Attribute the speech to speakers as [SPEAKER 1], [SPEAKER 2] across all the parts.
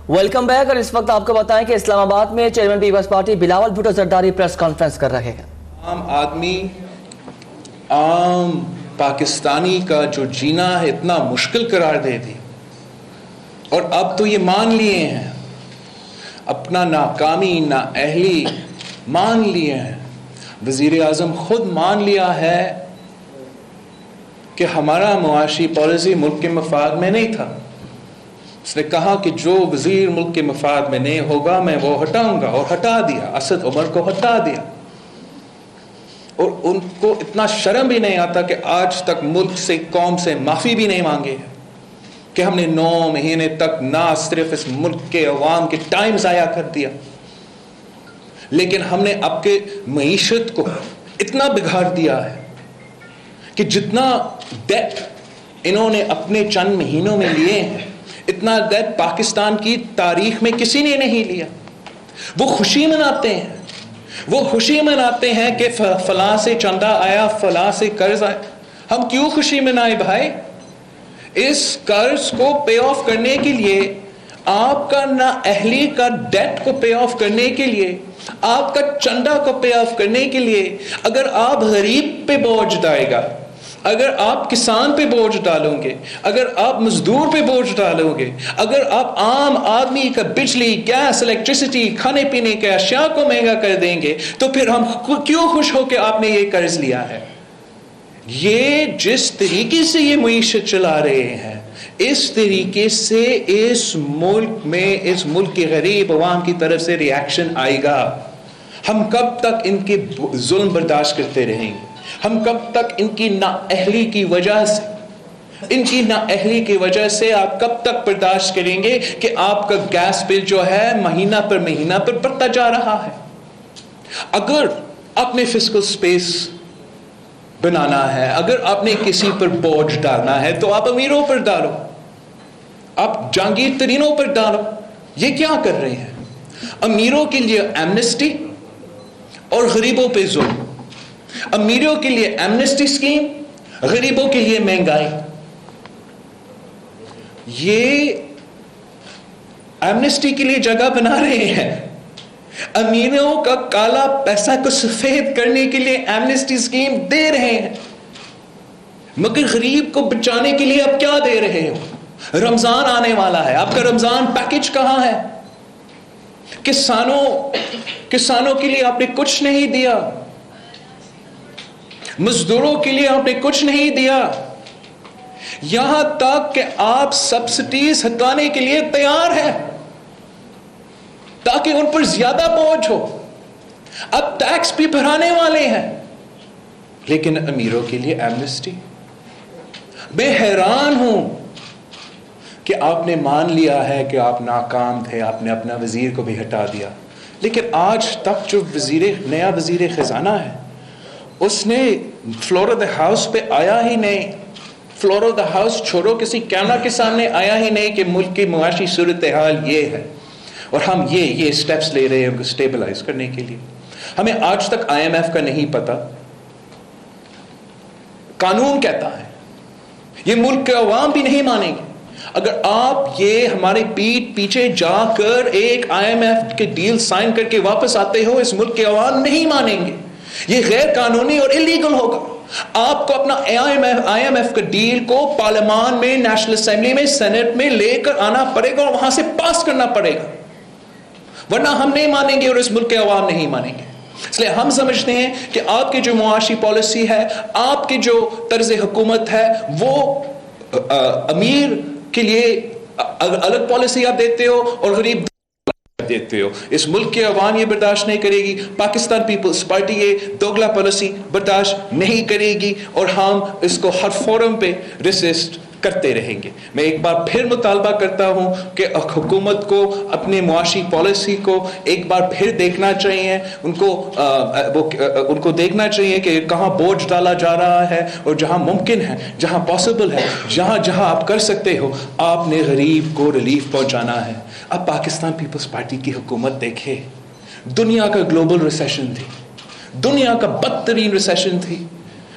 [SPEAKER 1] Welcome back. اور اس وقت آپ کو بتائیں کہ اسلام آباد میں chairman Peoples Party Bilawal Bhutto Zardari press conference کر رہے ہیں.
[SPEAKER 2] عام آدمی، عام پاکستانی کا جو جینا ہے اتنا مشکل قرار دے دی، اور اب تو یہ مان لیے ہیں اپنا ناکامی نااہلی مان لیے ہیں. وزیر اعظم خود مان لیا ہے کہ ہمارا معاشی پالیسی ملک کے مفاد میں نہیں تھا. اس نے کہا کہ جو وزیر ملک کے مفاد میں نہیں ہوگا میں وہ ہٹاؤں گا، اور ہٹا دیا. اسد عمر کو ہٹا دیا. اور ان کو اتنا شرم بھی نہیں آتا کہ آج تک ملک سے، قوم سے معافی بھی نہیں مانگے کہ ہم نے 9 مہینے تک نہ صرف اس ملک کے عوام کے ٹائم ضائع کر دیا، لیکن ہم نے اب کے معیشت کو اتنا بگاڑ دیا ہے کہ جتنا ڈیٹ انہوں نے اپنے چند مہینوں میں لیے ہیں، اتنا ڈیٹ پاکستان کی تاریخ میں کسی نے نہیں لیا. وہ خوشی مناتے ہیں، وہ خوشی مناتے ہیں کہ فلاں سے چندہ آیا، فلاں سے قرض آیا. ہم کیوں خوشی منائے بھائی؟ اس قرض کو پے آف کرنے کے لیے، آپ کا نااہلی کا ڈیٹ کو پے آف کرنے کے لیے، آپ کا چندہ کو پے آف کرنے کے لیے، اگر آپ غریب پہ بوجھ ڈالے گا، اگر آپ کسان پہ بوجھ ڈالو گے، اگر آپ مزدور پہ بوجھ ڈالو گے، اگر آپ عام آدمی کا بجلی، گیس، الیکٹریسٹی، کھانے پینے کے اشیاء کو مہنگا کر دیں گے، تو پھر ہم کیوں خوش ہو کہ آپ نے یہ قرض لیا ہے؟ یہ جس طریقے سے یہ معیشت چلا رہے ہیں، اس طریقے سے اس ملک میں، اس ملک کے غریب عوام کی طرف سے ری ایکشن آئے گا. ہم کب تک ان کے ظلم برداشت کرتے رہیں گے؟ ہم کب تک ان کی نااہلی کی وجہ سے، ان کی نااہلی کی وجہ سے آپ کب تک برداشت کریں گے کہ آپ کا گیس بل جو ہے مہینہ پر مہینہ پر بڑھتا جا رہا ہے؟ اگر آپ نے فسکل سپیس بنانا ہے، اگر آپ نے کسی پر بوجھ ڈالنا ہے تو آپ امیروں پر ڈالو، آپ جہانگیر ترینوں پر ڈالو. یہ کیا کر رہے ہیں؟ امیروں کے لیے ایمنسٹی اور غریبوں پہ ظلم. امیروں کے لیے ایمنسٹی اسکیم، غریبوں کے لیے مہنگائی. یہ ایمنسٹی کے لیے جگہ بنا رہے ہیں، امیروں کا کالا پیسہ کو سفید کرنے کے لیے ایمنسٹی اسکیم دے رہے ہیں، مگر غریب کو بچانے کے لیے اب کیا دے رہے ہو؟ رمضان آنے والا ہے، آپ کا رمضان پیکج کہاں ہے؟ کسانوں کے لیے آپ نے کچھ نہیں دیا، مزدوروں کے لیے آپ نے کچھ نہیں دیا، یہاں تک کہ آپ سبسڈیز ہٹانے کے لیے تیار ہیں تاکہ ان پر زیادہ بوجھ ہو. اب ٹیکس بھی بڑھانے والے ہیں، لیکن امیروں کے لیے ایمنسٹی. میں حیران ہوں کہ آپ نے مان لیا ہے کہ آپ ناکام تھے، آپ نے اپنا وزیر کو بھی ہٹا دیا، لیکن آج تک جو نیا وزیر خزانہ ہے اس نے فلور آف دا ہاؤس پہ آیا ہی نہیں. فلور آف دا ہاؤس چھوڑو، کسی کیمرہ کے سامنے آیا ہی نہیں کہ ملک کی معاشی صورتحال یہ ہے اور ہم یہ سٹیپس لے رہے ہیں ان کو سٹیبلائز کرنے کے لیے. ہمیں آج تک IMF کا نہیں پتا. قانون کہتا ہے، یہ ملک کے عوام بھی نہیں مانیں گے. اگر آپ یہ ہمارے پیٹ پیچھے جا کر ایک IMF کے ڈیل سائن کر کے واپس آتے ہو، اس ملک کے عوام نہیں مانیں گے. یہ غیر قانونی اور انلیگل ہوگا. آپ کو اپنا IMF کا ڈیل کو پارلیمان میں، نیشنل اسمبلی میں، سینٹ میں لے کر آنا پڑے گا اور وہاں سے پاس کرنا پڑے گا، ورنہ ہم نہیں مانیں گے اور اس ملک کے عوام نہیں مانیں گے. اس لیے ہم سمجھتے ہیں کہ آپ کی جو معاشی پالیسی ہے، آپ کی جو طرز حکومت ہے، وہ امیر کے لیے الگ پالیسی آپ دیتے ہو اور غریب دیتے ہو. اس ملک کے عوام یہ برداشت نہیں کرے گی. پاکستان پیپلز پارٹی یہ دوگلا پالیسی برداشت نہیں کرے گی اور ہم اس کو ہر فورم پہ ریسسٹ کرتے رہیں گے. میں ایک بار پھر مطالبہ کرتا ہوں کہ حکومت کو اپنے معاشی پالیسی کو ایک بار پھر دیکھنا چاہیے. ان کو دیکھنا چاہیے کہ کہاں بوجھ ڈالا جا رہا ہے، اور جہاں ممکن ہے، جہاں پاسبل ہے، جہاں آپ کر سکتے ہو، آپ نے غریب کو ریلیف پہنچانا ہے. اب پاکستان پیپلز پارٹی کی حکومت دیکھے، دنیا کا گلوبل ریسیشن تھی، دنیا کا بدترین ریسیشن تھی.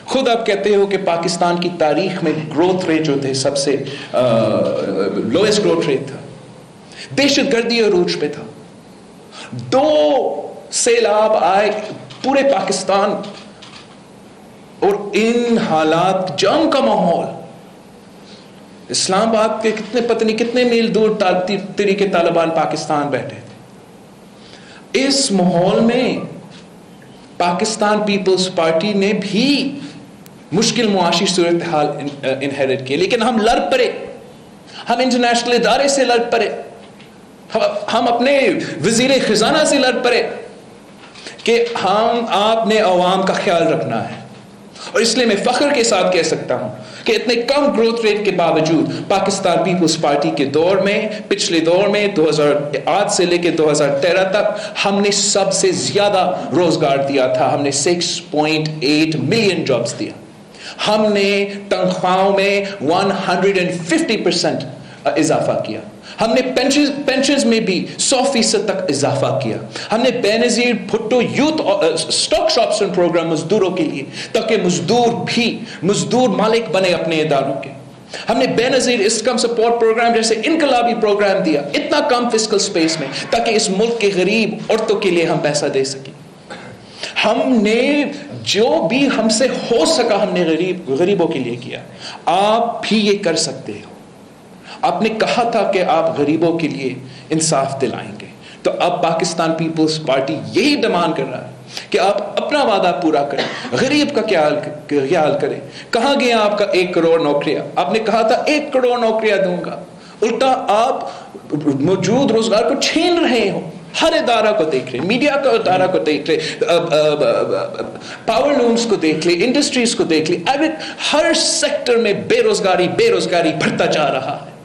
[SPEAKER 2] خود آپ کہتے ہو کہ پاکستان کی تاریخ میں گروتھ ریٹ جو تھے سب سے لوئسٹ گروتھ ریٹ تھا. دہشت گردی عروج پہ تھا, 2 سیلاب آئے پورے پاکستان, اور ان حالات جنگ کا ماحول, اسلام آباد کے کتنے میل دور طریقے طالبان پاکستان بیٹھے تھے. اس ماحول میں پاکستان پیپلز پارٹی نے بھی مشکل معاشی صورتحال انہیرٹ کی, لیکن ہم لڑ پڑے, ہم انٹرنیشنل ادارے سے لڑ پڑے, ہم اپنے وزیر خزانہ سے لڑ پڑے کہ آپ نے عوام کا خیال رکھنا ہے. اور اس لیے میں فخر کے ساتھ کہہ سکتا ہوں کہ اتنے کم گروتھ ریٹ کے باوجود پاکستان پیپلز پارٹی کے دور میں, پچھلے دور میں 2008 سے لے کے 2013 تک ہم نے سب سے زیادہ روزگار دیا تھا. ہم نے 6.8 ملین جابز دیا. ہم نے تنخواہوں میں 150% اضافہ کیا. ہم نے پینشنز میں بھی 100% تک اضافہ کیا. ہم نے Benazir Bhutto youth stock option programme مزدوروں کے لیے, تاکہ مزدور مالک بنے اپنے اداروں کے. ہم نے بے نظیر اسکم سپورٹ پروگرام جیسے انقلابی پروگرام دیا, اتنا کم فسکل سپیس میں, تاکہ اس ملک کے غریب عورتوں کے لیے ہم پیسہ دے سکیں. ہم نے جو بھی ہم سے ہو سکا ہم نے غریبوں کے لیے کیا. آپ بھی یہ کر سکتے ہو. آپ نے کہا تھا کہ آپ غریبوں کے لیے انصاف دلائیں گے, تو اب پاکستان پیپلز پارٹی یہی ڈیمانڈ کر رہا ہے کہ آپ اپنا وعدہ پورا کریں, غریب کا خیال کریں. کہاں گیا آپ کا 1 کروڑ نوکریاں؟ آپ نے کہا تھا 1 کروڑ نوکریاں دوں گا, الٹا آپ موجود روزگار کو چھین رہے ہو. ہر ادارہ کو دیکھ لیں, میڈیا کا ادارہ کو دیکھ لیں, پاور لومز کو دیکھ لیں, انڈسٹریز کو دیکھ لیں, ہر سیکٹر میں بے روزگاری بڑھتا جا رہا ہے.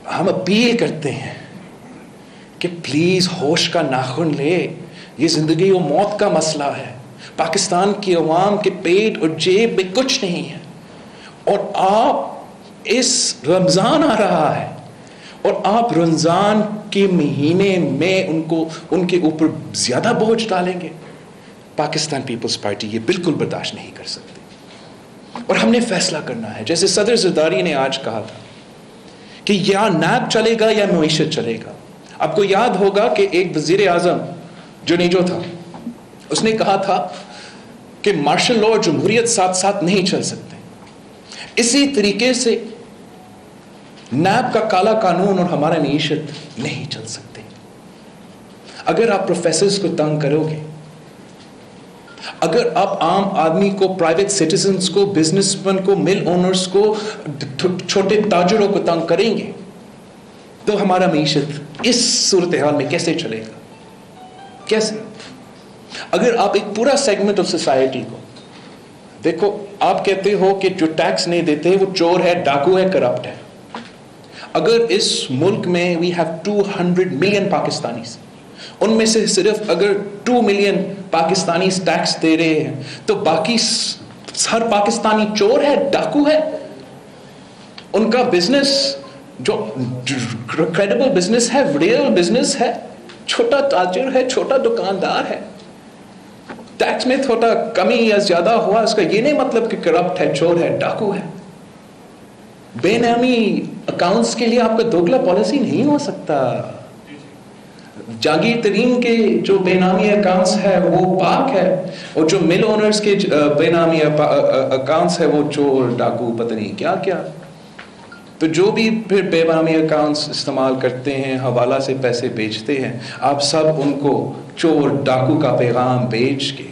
[SPEAKER 2] ہم اپیل کرتے ہیں کہ پلیز ہوش کا ناخن لے. یہ زندگی و موت کا مسئلہ ہے. پاکستان کی عوام کے پیٹ اور جیب میں کچھ نہیں ہے, اور آپ اس رمضان آ رہا ہے اور آپ رمضان کے مہینے میں ان کے اوپر زیادہ بوجھ ڈالیں گے. پاکستان پیپلز پارٹی یہ بالکل برداشت نہیں کر سکتی, اور ہم نے فیصلہ کرنا ہے. جیسے صدر زرداری نے آج کہا تھا کہ یا نیب چلے گا یا معیشت چلے گا. آپ کو یاد ہوگا کہ ایک وزیر اعظم جنیجو تھا, اس نے کہا تھا کہ مارشل لا اور جمہوریت ساتھ ساتھ نہیں چل سکتے. اسی طریقے سے نیب کا کالا قانون اور ہمارا معیشت نہیں چل سکتے. اگر آپ پروفیسرز کو تنگ کرو گے, اگر آپ عام آدمی کو, پرائیویٹ سٹیزنز کو, بزنس مین کو, مل اونرز کو, چھوٹے تاجروں کو تنگ کریں گے, تو ہمارا معیشت اس صورتحال میں کیسے چلے گا؟ کیسے؟ اگر آپ ایک پورا سیگمنٹ آف سوسائٹی کو دیکھو, آپ کہتے ہو کہ جو ٹیکس نہیں دیتے وہ چور ہے, ڈاکو ہے, کرپٹ ہے. اگر اس ملک میں we have 200 ملین پاکستانیز, ان میں سے صرف اگر 2 ملین پاکستانی ٹیکس دے رہے ہیں, تو باقی ہر پاکستانی چور ہے, ڈاکو ہے. ان کا بزنس جو کریڈیبل بزنس ہے, ریئل بزنس ہے, چھوٹا تاجر ہے, چھوٹا دکاندار ہے. ٹیکس میں تھوڑا کمی یا زیادہ ہوا, اس کا یہ نہیں مطلب کہ کرپٹ ہے, چور ہے, ڈاکو ہے. بے نامی اکاؤنٹس کے لیے آپ کا دوگلا پالیسی نہیں ہو سکتا. جاگیر ترین کے جو بے نامی اکاؤنٹس ہے وہ پاک ہے, اور جو مل اونرز کے بے نامی اکاؤنٹس ہے وہ چور, ڈاکو, پتہ نہیں کیا کیا. تو جو بھی پھر بے نامی اکاؤنٹس استعمال کرتے ہیں, حوالہ سے پیسے بیچتے ہیں, آپ سب ان کو چور, ڈاکو کا پیغام بیچ کے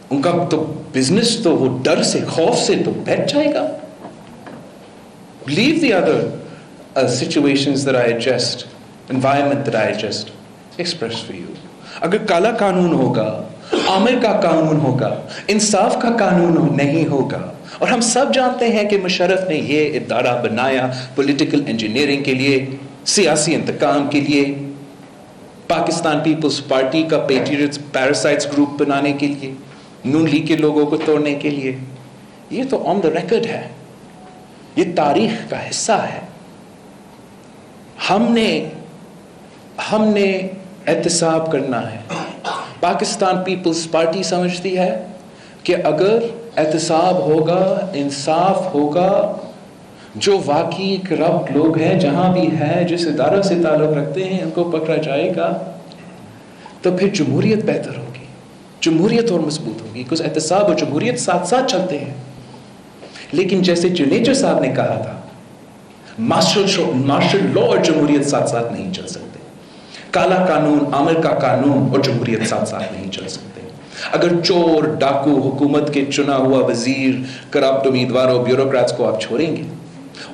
[SPEAKER 2] ان کا تو بزنس تو وہ ڈر سے, خوف سے تو بیٹھ جائے گا. Leave the other situations that I just, environment that I just expressed for you. اگر کالا قانون ہوگا, عامر کا قانون ہوگا, انصاف کا قانون نہیں ہوگا, اور ہم سب جانتے ہیں کہ مشرف نے یہ ادارہ بنایا پولیٹیکل انجینئرنگ کے لیے, سیاسی انتقام کے لیے, پاکستان پیپلز پارٹی کا پیراسائٹس گروپ بنانے کے لیے, نون لیگ کے لوگوں کو توڑنے کے لیے. یہ تو آن دا ریکارڈ ہے, یہ تاریخ کا حصہ ہے. ہم نے احتساب کرنا ہے. پاکستان پیپلز پارٹی سمجھتی ہے کہ اگر احتساب ہوگا, انصاف ہوگا, جو واقعی کرپٹ لوگ ہیں جہاں بھی ہے جس ادارہ سے تعلق رکھتے ہیں ان کو پکڑا جائے گا تو پھر جمہوریت بہتر ہوگی, جمہوریت اور مضبوط ہوگی, کچھ احتساب اور جمہوریت ساتھ ساتھ چلتے ہیں. لیکن جیسے جنیجر صاحب نے کہا تھا, مارشل لا اور جمہوریت ساتھ ساتھ نہیں چل سکتے. کالا قانون, عمل کا قانون اور جمہوریت ساتھ ساتھ نہیں چل سکتے. اگر چور, ڈاکو, حکومت کے چنا ہوا وزیر, کرپٹ امیدواروں, بیوروکریٹس کو آپ چھوڑیں گے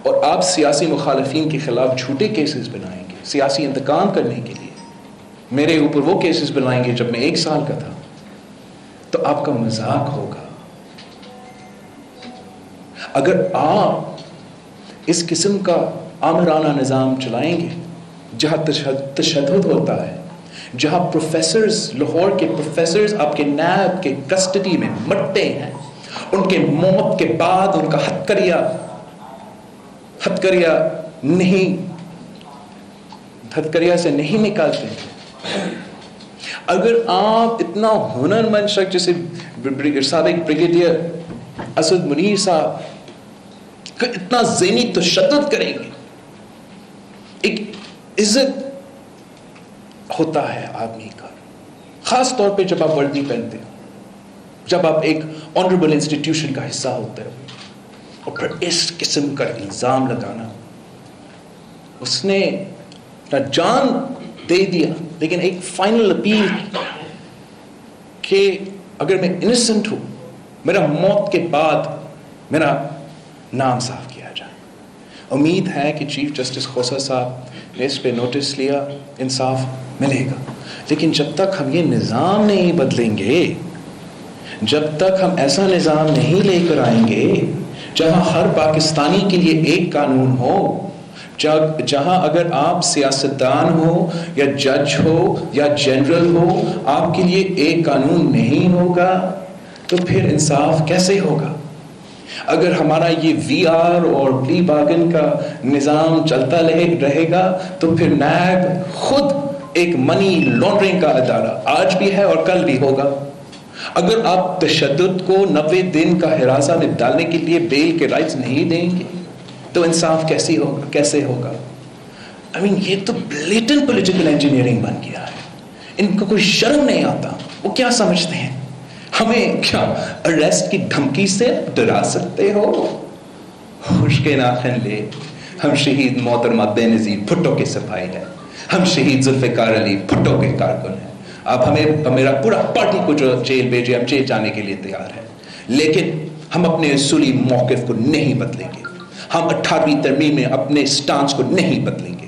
[SPEAKER 2] اور آپ سیاسی مخالفین کے خلاف جھوٹے کیسز بنائیں گے سیاسی انتقام کرنے کے لیے, میرے اوپر وہ کیسز بنائیں گے جب میں 1 سال کا تھا, تو آپ کا مذاق ہوگا. اگر آپ اس قسم کا آمرانہ نظام چلائیں گے جہاں تشدد ہوتا ہے, جہاں پروفیسرز, لاہور کے پروفیسرز آپ کے نیب کے کسٹڈی میں مرتے ہیں, ان کے موت کے بعد ان کا ہتھکریا سے نہیں نکالتے ہیں. اگر آپ اتنا ہنرمند شخص جیسے سابق بریگیڈیئر اسد منیر صاحب اتنا ذہنی تشدد کریں گے, ایک عزت ہوتا ہے آدمی کا, خاص طور پہ جب آپ وردی پہنتے ہو, جب آپ ایک آنریبل انسٹیٹیوشن کا حصہ ہوتے ہو, اور پھر اس قسم کا الزام لگانا. اس نے نہ جان دے دیا لیکن ایک فائنل اپیل کہ اگر میں انسنٹ ہوں, میرا موت کے بعد میرا نام صاف کیا جائے. امید ہے کہ چیف جسٹس خوسا صاحب نے اس پہ نوٹس لیا, انصاف ملے گا. لیکن جب تک ہم یہ نظام نہیں بدلیں گے, جب تک ہم ایسا نظام نہیں لے کر آئیں گے جہاں ہر پاکستانی کے لیے ایک قانون ہو, جہاں اگر آپ سیاستدان ہو یا جج ہو یا جنرل ہو آپ کے لیے ایک قانون نہیں ہوگا, تو پھر انصاف کیسے ہوگا؟ اگر ہمارا یہ وی آر اور پلی بارگن کا نظام چلتا رہے گا تو پھر نیب خود ایک منی لانڈرنگ کا ادارہ آج بھی ہے اور کل بھی ہوگا. اگر آپ تشدد کو 90 دن کا حراسہ میں ڈالنے کے لیے بیل کے رائٹس نہیں دیں گے تو انصاف کیسے ہوگا؟ یہ تو بلیٹنٹ پولیٹیکل انجینئرنگ بن گیا ہے. ان کو کوئی شرم نہیں آتا. وہ کیا سمجھتے ہیں ہمیں کیا اریسٹ کی دھمکی سے ڈرا سکتے ہو؟ خشک ناخن لے, ہم شہید محترمہ بے نظیر بھٹو کے سپاہی ہیں, ہم شہید ذوالفقار علی بھٹو کے کارکن ہیں. آپ ہمیں میرا پورا پارٹی کو جو جیل بھیجے ہم جیل جانے کے لیے تیار ہیں, لیکن ہم اپنے اصولی موقف کو نہیں بدلیں گے. ہم 18ویں ترمیم میں اپنے سٹانس کو نہیں بدلیں گے.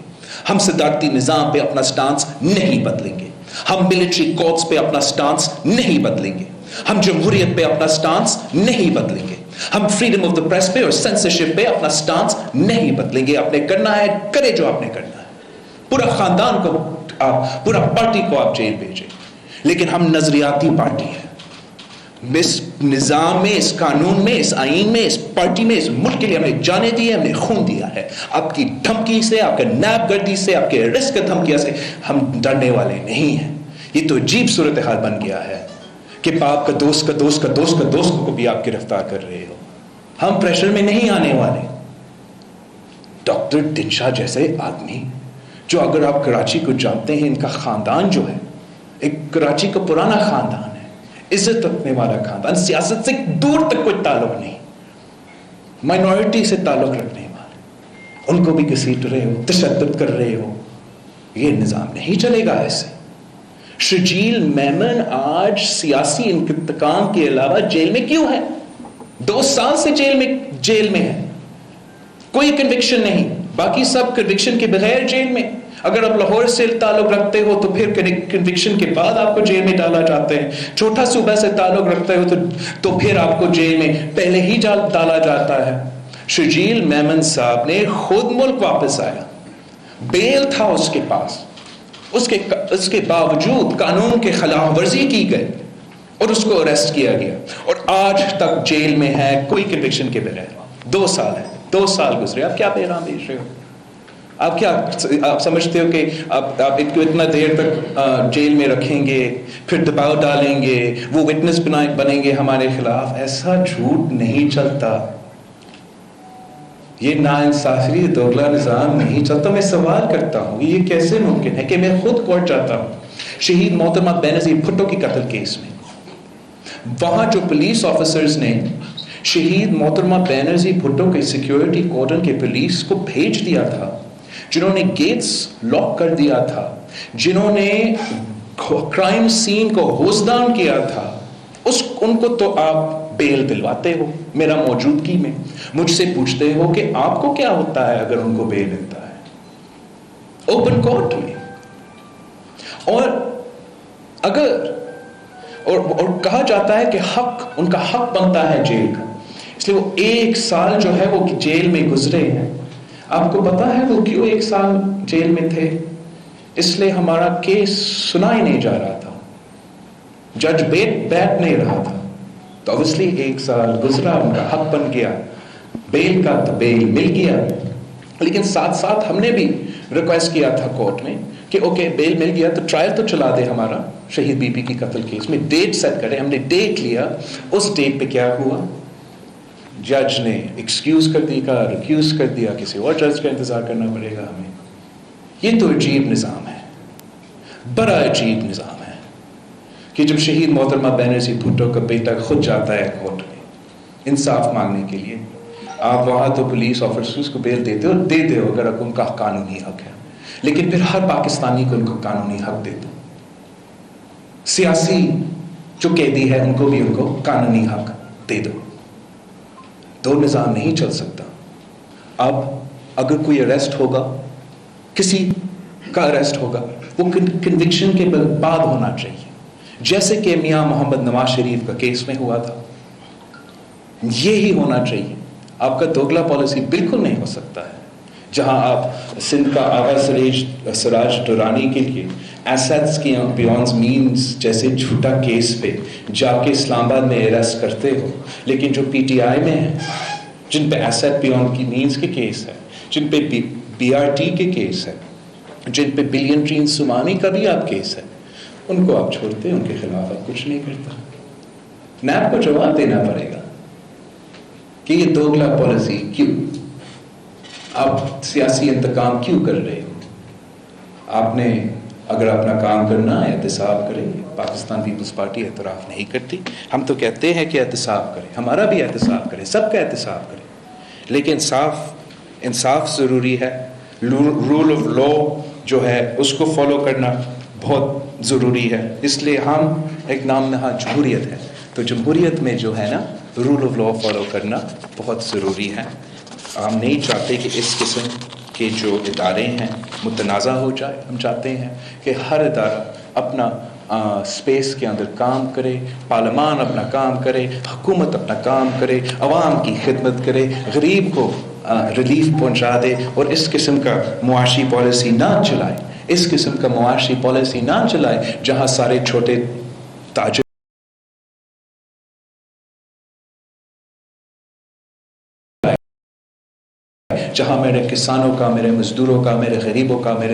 [SPEAKER 2] ہم صدارتی نظام پہ اپنا سٹانس نہیں بدلیں گے. ہم ملٹری کورٹس پہ اپنا سٹانس نہیں بدلیں گے. ہم جمہوریت پہ اپنا سٹانس نہیں بدلیں گے. ہم فریڈم آف دا پریس پہ اور سینسرشپ پہ اپنا سٹانس نہیں بدلیں گے. آپ نے کرنا ہے کرے جو آپ نے کرنا ہے. پورا خاندان کو آپ, پورا پارٹی کو آپ جیل بھیجیں, لیکن ہم نظریاتی پارٹی ہیں. اس نظام میں, اس قانون میں, اس آئین میں, اس پارٹی میں, اس ملک کے لیے ہم نے جانے دی ہے, ہم نے خون دیا ہے. آپ کی دھمکی سے, آپ کے نیب گردی سے, آپ کے رسک دھمکیاں سے ہم ڈرنے والے نہیں ہیں. یہ تو عجیب صورتحال بن گیا ہے کہ آپ کا دوست کا دوست کا دوست کا دوست کو بھی آپ گرفتار کر رہے ہو. ہم پریشر میں نہیں آنے والے. ڈاکٹر دنشا جیسے آدمی جو, اگر آپ کراچی کو جانتے ہیں, ان کا خاندان جو ہے ایک کراچی کا پرانا خاندان ہے, عزت رکھنے والا خاندان, سیاست سے دور تک کوئی تعلق نہیں, مائنورٹی سے تعلق رکھنے والے, ان کو بھی گھسیٹ رہے ہو, تشدد کر رہے ہو. یہ نظام نہیں چلے گا ایسے. شرجیل میمن آج سیاسی انتقام کے علاوہ جیل میں کیوں ہے؟ 2 سال سے جیل میں ہے, کوئی کنوکشن نہیں, باقی سب کنوکشن کے بغیر جیل میں. اگر آپ لاہور سے تعلق رکھتے ہو تو پھر کنوکشن کے بعد آپ کو جیل میں ڈالا جاتا ہے. چھوٹا صوبہ سے تعلق رکھتے ہو تو پھر آپ کو جیل میں پہلے ہی ڈالا جاتا ہے. شرجیل میمن صاحب نے خود ملک واپس آیا, بیل تھا اس کے پاس, اس کے باوجود قانون کے خلاف ورزی کی گئی اور اس کو اریسٹ کیا گیا, اور آج تک جیل میں ہے کوئی کنوکشن کے بغیر. 2 سال ہے, 2 سال گزرے. آپ کیا پیغام بھیج رہے ہو؟ آپ سمجھتے ہو کہ آپ ان کو اتنا دیر تک جیل میں رکھیں گے, پھر دباؤ ڈالیں گے, وہ وٹنس بنیں گے ہمارے خلاف؟ ایسا جھوٹ نہیں چلتا. یہ ناانصافی دوگلا نظام نہیں چلتا. میں سوال کرتا ہوں یہ کیسے ممکن ہے کہ میں خود کورٹ جاتا ہوں شہید محترمہ بینظیر بھٹو کی قتل کیس میں. وہاں جو پولیس آفیسرز نے شہید محترمہ بینظیر بھٹو کے سیکیورٹی کورڈن کے پولیس کو بھیج دیا تھا, جنہوں نے گیٹس لاک کر دیا تھا, جنہوں نے کرائم سین کو ہوز ڈاؤن کیا تھا, ان کو تو آپ بیل دلواتے ہو میرا موجودگی میں. مجھ سے پوچھتے ہو کہ آپ کو کیا ہوتا ہے اگر ان کو بیل ملتا ہے اوپن کورٹ میں. اور اگر اور کہا جاتا ہے کہ ان کا حق بنتا ہے جیل کا, اس لیے وہ 1 سال جو ہے وہ جیل میں گزرے ہیں. آپ کو پتا ہے وہ کیوں 1 سال جیل میں تھے؟ اس لیے ہمارا کیس سنا ہی نہیں جا رہا تھا, جج بیٹھ نہیں رہا تھا, تو obviously 1 سال گزرا, ان کا حق بن گیا بیل کا, تو بیل مل گیا. لیکن ساتھ ساتھ ہم نے بھی ریکویسٹ کیا تھا کورٹ میں کہ اوکے بیل مل گیا تو ٹرائل تو چلا دے ہمارا شہید بی بی کی قتل کیس میں, ڈیٹ سیٹ کرے. ہم نے ڈیٹ لیا, اس ڈیٹ پہ کیا ہوا, جج نے ایکسکیوز کر دیا, ریکیوز کر دیا, کسی اور جج کا انتظار کرنا پڑے گا ہمیں. یہ تو عجیب نظام ہے, بڑا عجیب نظام ہے کہ جب شہید محترمہ بینظیر بھٹو کا بیٹا خود جاتا ہے کورٹ میں انصاف مانگنے کے لیے, آپ وہاں تو پولیس آفیسرز کو بیل دیتے ہو, دے دے اگر ان کا قانونی حق ہے, لیکن پھر ہر پاکستانی کو ان کو قانونی حق دے دو. سیاسی جو قیدی ہے ان کو بھی ان کو قانونی حق دے دو. دو نظام نہیں چل سکتا. اب اگر کوئی اریسٹ ہوگا, کسی کا اریسٹ ہوگا, وہ کنوکشن کے بعد ہونا چاہیے, جیسے کہ میاں محمد نواز شریف کا کیس میں ہوا تھا. یہی ہونا چاہیے. آپ کا دوگلا پالیسی بالکل نہیں ہو سکتا ہے جہاں آپ سندھ کا آغا سراج دورانی کے لیے ایسیٹس کی بیونز مینز جیسے جھوٹا کیس پہ جا کے اسلام آباد میں اریسٹ کرتے ہو, لیکن جو پی ٹی آئی میں ہیں جن پہ ایسیٹ بیونز کی مینز کے کیس ہے, جن پہ بی آر ٹی کے کیس ہے, جن پہ بلین ٹرین سمانی کا بھی آپ کیس ہے, ان کو آپ چھوڑتے, ان کے خلاف آپ کچھ نہیں کرتا. نیب کو جواب دینا پڑے گا کہ یہ دوگلا پالیسی کیوں, آپ سیاسی انتقام کیوں کر رہے ہو. آپ نے اگر اپنا کام کرنا ہے احتساب کریں. پاکستان پیپلز پارٹی اعتراف نہیں کرتی, ہم تو کہتے ہیں کہ احتساب کریں, ہمارا بھی احتساب کریں, سب کا احتساب کریں, لیکن انصاف ضروری ہے. رول آف لا جو ہے اس کو فالو کرنا بہت ضروری ہے. اس لیے ہم ایک نام نہاد جمہوریت ہے, تو جمہوریت میں جو ہے نا رول آف لا فالو کرنا بہت ضروری ہے. ہم نہیں چاہتے کہ اس قسم کے جو ادارے ہیں متنازع ہو جائے. ہم چاہتے ہیں کہ ہر ادارہ اپنا اسپیس کے اندر کام کرے, پارلیمان اپنا کام کرے, حکومت اپنا کام کرے, عوام کی خدمت کرے, غریب کو ریلیف پہنچا دے, اور اس قسم کا معاشی پالیسی نہ چلائے, اس قسم کا معاشی پالیسی نہ چلائے جہاں سارے چھوٹے تاجر جہاں میرے کسانوں کا, میرے مزدوروں کا, میرے غریبوں کا, میرے